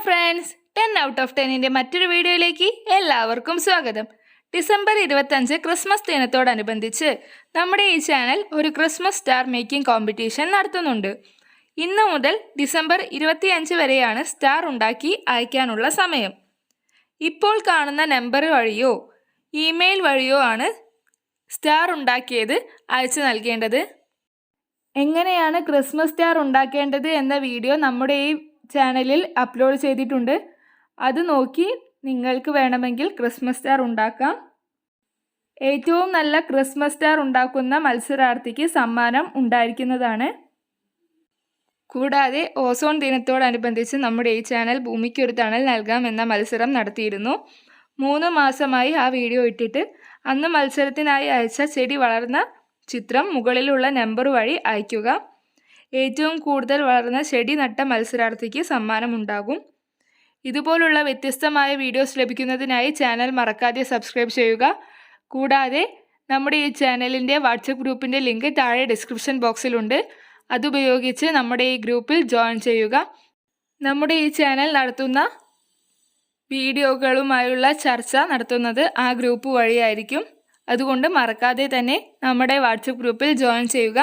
Friends, 10 out of 10ന്റെ മറ്റൊരു വീഡിയോയിലേക്ക് എല്ലാവർക്കും സ്വാഗതം. ഡിസംബർ 25 ക്രിസ്മസ് ദിനത്തോടനുബന്ധിച്ച് നമ്മുടെ ഈ ചാനൽ ഒരു ക്രിസ്മസ് സ്റ്റാർ മേക്കിംഗ് കോമ്പറ്റീഷൻ നടത്തുന്നുണ്ട്. ഇന്നു മുതൽ ഡിസംബർ 25 വരെയാണ് സ്റ്റാർ ഉണ്ടാക്കി അയക്കാനുള്ള സമയം. ഇപ്പോൾ കാണുന്ന നമ്പർ വഴിയോ ഇമെയിൽ വഴിയോ ആണ് സ്റ്റാർ ഉണ്ടാക്കിയത് അയച്ചു നൽകേണ്ടത്. എങ്ങനെയാണ് ക്രിസ്മസ് സ്റ്റാർ ഉണ്ടാക്കേണ്ടത് എന്ന വീഡിയോ നമ്മുടെ ഈ ചാനലിൽ അപ്ലോഡ് ചെയ്തിട്ടുണ്ട്. അത് നോക്കി നിങ്ങൾക്ക് വേണമെങ്കിൽ ക്രിസ്മസ് സ്റ്റാർ ഉണ്ടാക്കാം. ഏറ്റവും നല്ല ക്രിസ്മസ് സ്റ്റാർ ഉണ്ടാക്കുന്ന മത്സരാർത്ഥിക്ക് സമ്മാനം ഉണ്ടായിരിക്കുന്നതാണ്. കൂടാതെ ഓസോൺ ദിനത്തോടനുബന്ധിച്ച് നമ്മുടെ ഈ ചാനൽ ഭൂമിക്ക് ഒരു തണൽ നൽകാം എന്ന മത്സരം നടത്തിയിരുന്നു. 3 മാസമായി ആ വീഡിയോ ഇട്ടിട്ട് അന്ന് മത്സരത്തിനായി അയച്ച ചെടി വളർന്ന ചിത്രം മുകളിലുള്ള നമ്പർ വഴി അയയ്ക്കുക. ഏറ്റവും കൂടുതൽ വളർന്ന ചെടി നട്ട മത്സരാർത്ഥിക്ക് സമ്മാനം ഉണ്ടാകും. ഇതുപോലുള്ള വ്യത്യസ്തമായ വീഡിയോസ് ലഭിക്കുന്നതിനായി ചാനൽ മറക്കാതെ സബ്സ്ക്രൈബ് ചെയ്യുക. കൂടാതെ നമ്മുടെ ഈ ചാനലിൻ്റെ വാട്സപ്പ് ഗ്രൂപ്പിൻ്റെ ലിങ്ക് താഴെ ഡിസ്ക്രിപ്ഷൻ ബോക്സിലുണ്ട്. അതുപയോഗിച്ച് നമ്മുടെ ഈ ഗ്രൂപ്പിൽ ജോയിൻ ചെയ്യുക. നമ്മുടെ ഈ ചാനൽ നടത്തുന്ന വീഡിയോകളുമായുള്ള ചർച്ച നടത്തുന്നത് ആ ഗ്രൂപ്പ് വഴിയായിരിക്കും. അതുകൊണ്ട് മറക്കാതെ തന്നെ നമ്മുടെ വാട്സപ്പ് ഗ്രൂപ്പിൽ ജോയിൻ ചെയ്യുക.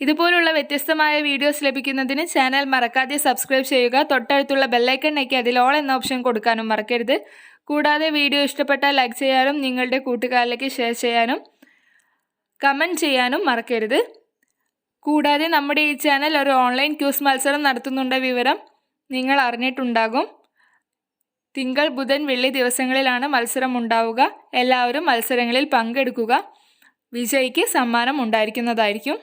ഇതുപോലുള്ള വ്യത്യസ്തമായ വീഡിയോസ് ലഭിക്കുന്നതിന് ചാനൽ മറക്കാതെ സബ്സ്ക്രൈബ് ചെയ്യുക. തൊട്ടടുത്തുള്ള ബെല്ലൈക്കൺ ഞെക്കി അതിൽ ഓൾ എന്ന ഓപ്ഷൻ കൊടുക്കാനും മറക്കരുത്. കൂടാതെ വീഡിയോ ഇഷ്ടപ്പെട്ടാൽ ലൈക്ക് ചെയ്യാനും നിങ്ങളുടെ കൂട്ടുകാരിലേക്ക് ഷെയർ ചെയ്യാനും കമൻറ്റ് ചെയ്യാനും മറക്കരുത്. കൂടാതെ നമ്മുടെ ഈ ചാനൽ ഒരു ഓൺലൈൻ ക്യൂസ് മത്സരം നടത്തുന്നുണ്ട്. വിവരം നിങ്ങൾ അറിഞ്ഞിട്ടുണ്ടാകും. തിങ്കൾ, ബുധൻ, വെള്ളി ദിവസങ്ങളിലാണ് മത്സരം ഉണ്ടാവുക. എല്ലാവരും മത്സരങ്ങളിൽ പങ്കെടുക്കുക. വിജയിക്ക് സമ്മാനം ഉണ്ടായിരിക്കുന്നതായിരിക്കും.